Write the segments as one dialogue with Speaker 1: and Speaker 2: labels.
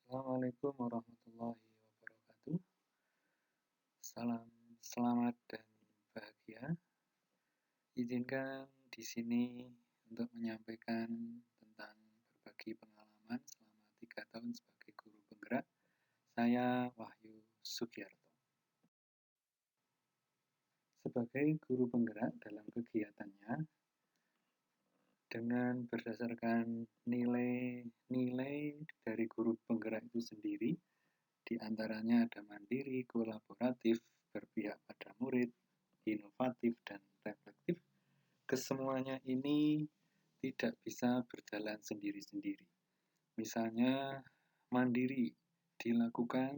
Speaker 1: Assalamualaikum warahmatullahi wabarakatuh. Salam selamat dan bahagia. Izinkan di sini untuk menyampaikan tentang berbagi pengalaman selama 3 tahun sebagai guru penggerak. Saya Wahyu Sugiarto. Sebagai guru penggerak dalam kegiatannya, dengan berdasarkan nilai-nilai dari guru penggerak itu sendiri, di antaranya ada mandiri, kolaboratif, berpihak pada murid, inovatif, dan reflektif. Kesemuanya ini tidak bisa berjalan sendiri-sendiri. Misalnya, mandiri dilakukan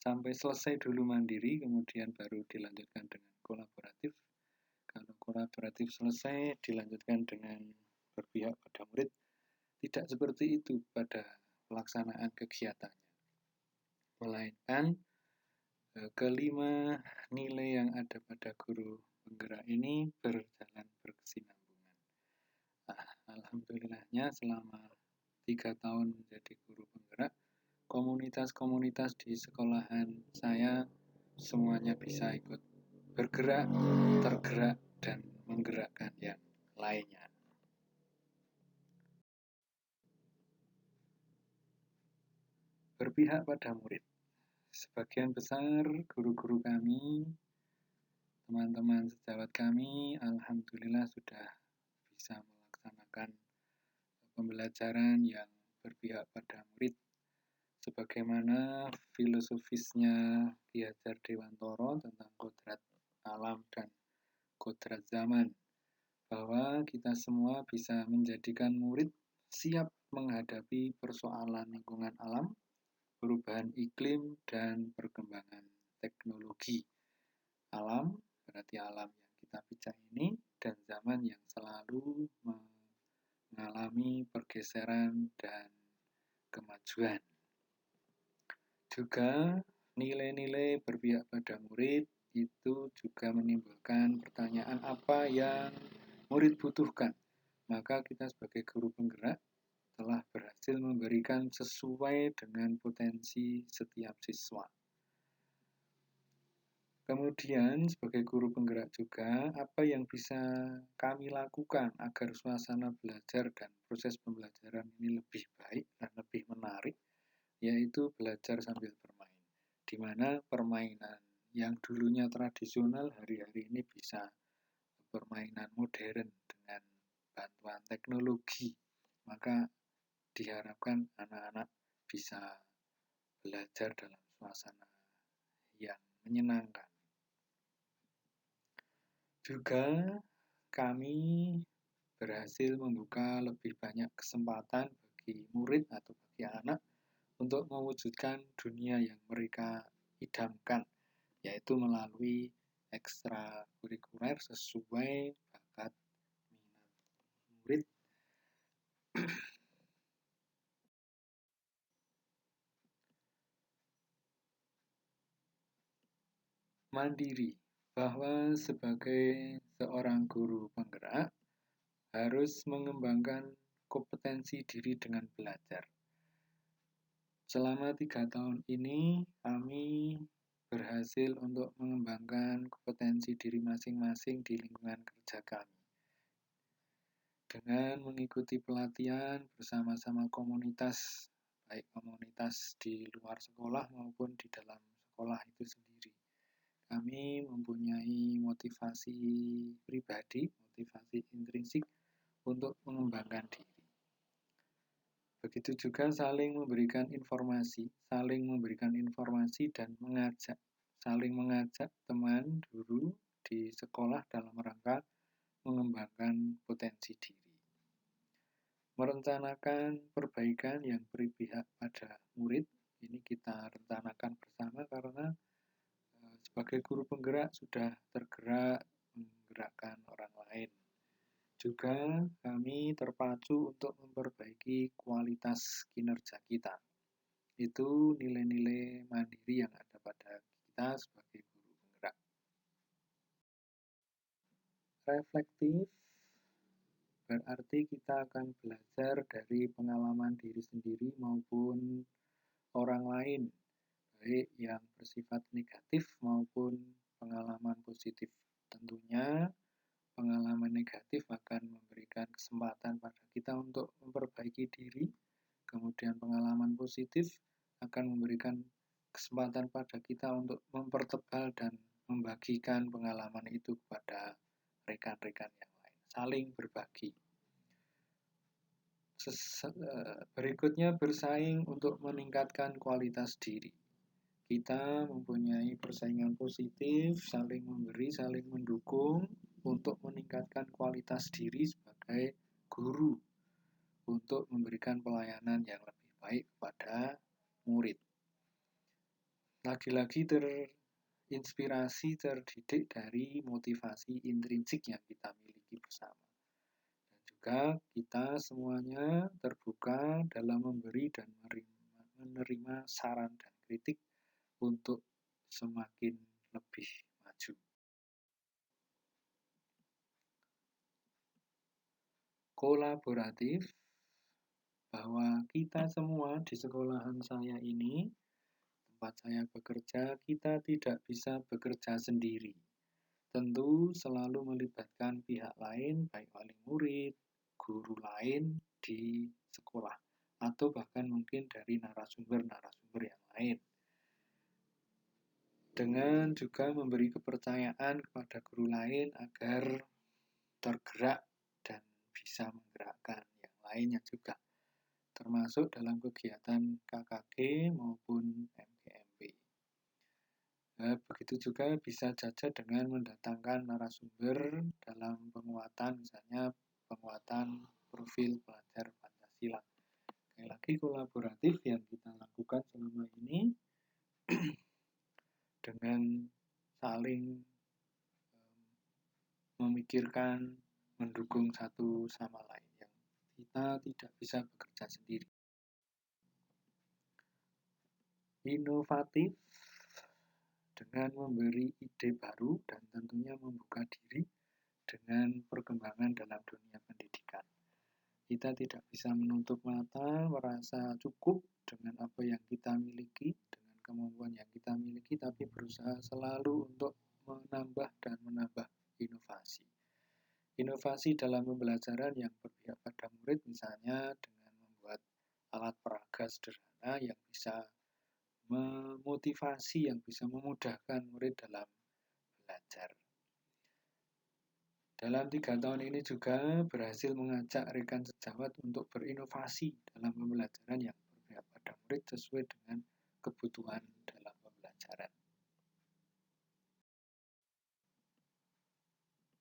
Speaker 1: sampai selesai dulu mandiri, kemudian baru dilanjutkan dengan kolaboratif. Kalau kolaboratif selesai, dilanjutkan dengan berpihak pada murid. Tidak seperti itu pada pelaksanaan kegiatannya. Melainkan kelima nilai yang ada pada guru penggerak ini berjalan berkesinambungan. Alhamdulillahnya selama 3 tahun menjadi guru penggerak, komunitas-komunitas di sekolahan saya semuanya bisa ikut bergerak, tergerak, dan menggerakkan yang lainnya. Berpihak pada murid. Sebagian besar guru-guru kami, teman-teman sejawat kami, alhamdulillah sudah bisa melaksanakan pembelajaran yang berpihak pada murid sebagaimana filosofisnya Ki Hajar Dewantoro tentang kodrat alam dan kodrat zaman, bahwa kita semua bisa menjadikan murid siap menghadapi persoalan lingkungan alam, perubahan iklim, dan perkembangan teknologi. Alam berarti alam yang kita pijak ini, dan zaman yang selalu mengalami pergeseran dan kemajuan. Juga nilai-nilai berpihak pada murid itu juga menimbulkan pertanyaan apa yang murid butuhkan. Maka kita sebagai guru penggerak telah berhasil memberikan sesuai dengan potensi setiap siswa. Kemudian sebagai guru penggerak juga, apa yang bisa kami lakukan agar suasana belajar dan proses pembelajaran ini lebih baik dan lebih menarik, yaitu belajar sambil bermain. Di mana permainan yang dulunya tradisional hari-hari ini bisa permainan modern dengan bantuan teknologi. Maka diharapkan anak-anak bisa belajar dalam suasana yang menyenangkan. Juga kami berhasil membuka lebih banyak kesempatan bagi murid atau bagi anak untuk mewujudkan dunia yang mereka idamkan, yaitu melalui ekstrakurikuler sesuai bakat minat murid. Mandiri, bahwa sebagai seorang guru penggerak harus mengembangkan kompetensi diri dengan belajar. Selama 3 tahun ini kami berhasil untuk mengembangkan kompetensi diri masing-masing di lingkungan kerja kami. Dengan mengikuti pelatihan bersama-sama komunitas, baik komunitas di luar sekolah maupun di dalam sekolah itu sendiri. Kami mempunyai motivasi pribadi, motivasi intrinsik untuk mengembangkan diri. Begitu juga saling memberikan informasi dan saling mengajak teman guru di sekolah dalam rangka mengembangkan potensi diri. Merencanakan perbaikan yang berpihak pada murid, ini kita rencanakan bersama karena sebagai guru penggerak sudah tergerak menggerakkan orang lain. Juga kami terpacu untuk memperbaiki kualitas kinerja kita. Itu nilai-nilai mandiri yang ada pada kita sebagai guru penggerak. Reflektif berarti kita akan belajar dari pengalaman diri sendiri maupun orang lain, baik yang bersifat negatif maupun pengalaman positif. Tentunya pengalaman negatif akan memberikan kesempatan pada kita untuk memperbaiki diri, kemudian pengalaman positif akan memberikan kesempatan pada kita untuk mempertebal dan membagikan pengalaman itu kepada rekan-rekan yang lain, saling berbagi. Berikutnya bersaing untuk meningkatkan kualitas diri. Kita mempunyai persaingan positif, saling memberi, saling mendukung untuk meningkatkan kualitas diri sebagai guru untuk memberikan pelayanan yang lebih baik kepada murid. Lagi-lagi terinspirasi, terdidik dari motivasi intrinsik yang kita miliki bersama. Dan juga kita semuanya terbuka dalam memberi dan menerima saran dan kritik untuk semakin lebih maju. Kolaboratif, bahwa kita semua di sekolahan saya ini, tempat saya bekerja, kita tidak bisa bekerja sendiri. Tentu selalu melibatkan pihak lain, baik wali murid, guru lain di sekolah, atau bahkan mungkin dari narasumber-narasumber yang lain. Dengan juga memberi kepercayaan kepada guru lain agar tergerak dan bisa menggerakkan yang lainnya juga, termasuk dalam kegiatan KKG maupun MGMP. Begitu juga bisa saja dengan mendatangkan narasumber dalam penguatan, misalnya penguatan profil pelajar Pancasila. Sekali lagi kolaboratif yang kita lakukan selama ini dengan saling memikirkan, mendukung satu sama lain, yang kita tidak bisa bekerja sendiri. Inovatif dengan memberi ide baru dan tentunya membuka diri dengan perkembangan dalam dunia pendidikan. Kita tidak bisa menutup mata, merasa cukup dengan apa yang kita miliki, dengan kemampuan yang kita miliki, tapi berusaha selalu untuk menambah dan menambah inovasi. Inovasi dalam pembelajaran yang berpihak pada murid, misalnya dengan membuat alat peraga sederhana yang bisa memotivasi, yang bisa memudahkan murid dalam belajar. Dalam 3 tahun ini juga berhasil mengajak rekan sejawat untuk berinovasi dalam pembelajaran yang berpihak pada murid sesuai dengan kebutuhan dalam pembelajaran.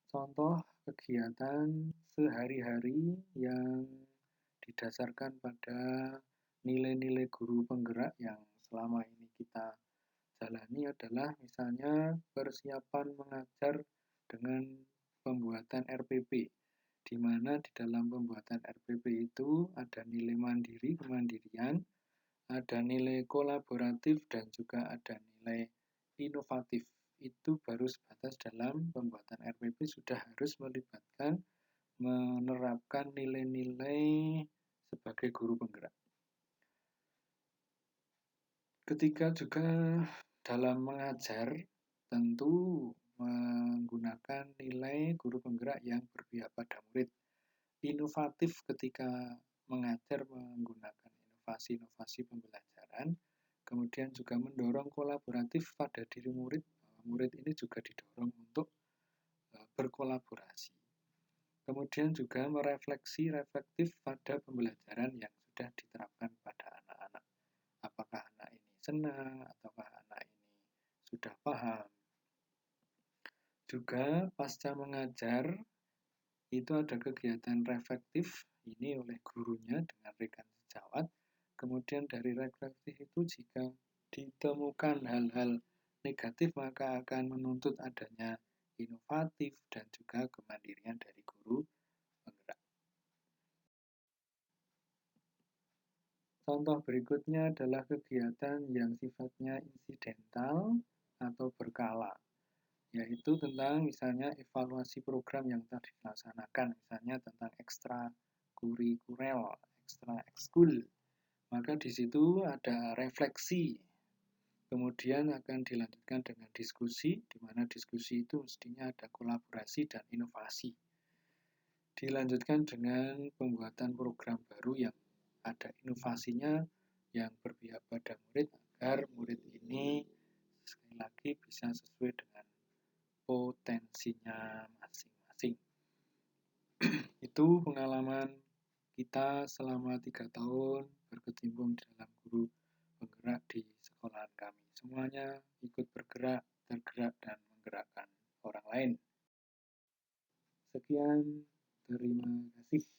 Speaker 1: Contoh kegiatan sehari-hari yang didasarkan pada nilai-nilai guru penggerak yang selama ini kita jalani adalah misalnya persiapan mengajar dengan pembuatan RPP, di mana di dalam pembuatan RPP itu ada nilai mandiri, kemandirian, ada nilai kolaboratif, dan juga ada nilai inovatif. Itu baru sebatas dalam pembuatan RPP sudah harus melibatkan, menerapkan nilai-nilai sebagai guru penggerak. Ketika juga dalam mengajar, tentu menggunakan nilai guru penggerak yang berpihak pada murid. Inovatif ketika mengajar menggunakan inovasi-inovasi pembelajaran, kemudian juga mendorong kolaboratif pada diri murid. Murid ini juga didorong untuk berkolaborasi. Kemudian juga merefleksi reflektif pada pembelajaran yang sudah diterapkan pada anak-anak. Apakah anak ini senang, ataukah anak ini sudah paham. Juga pasca mengajar, itu ada kegiatan reflektif, ini oleh gurunya dengan rekan sejawat. Kemudian dari reflektif itu jika ditemukan hal-hal negatif, maka akan menuntut adanya inovatif dan juga kemandirian dari guru penggerak. Contoh berikutnya adalah kegiatan yang sifatnya insidental atau berkala, yaitu tentang misalnya evaluasi program yang telah dilaksanakan, misalnya tentang ekstra kurikuler, ekstra ekskul, Maka di situ ada refleksi, kemudian akan dilanjutkan dengan diskusi, di mana diskusi itu mestinya ada kolaborasi dan inovasi. Dilanjutkan dengan pembuatan program baru yang ada inovasinya, yang berpihak pada murid, agar murid ini sekali lagi bisa sesuai dengan potensinya masing-masing. Itu pengalaman kita selama 3 tahun berkecimpung dalam guru penggerak di sekolahan kami. Semuanya ikut bergerak, tergerak, dan menggerakkan orang lain. Sekian, terima kasih.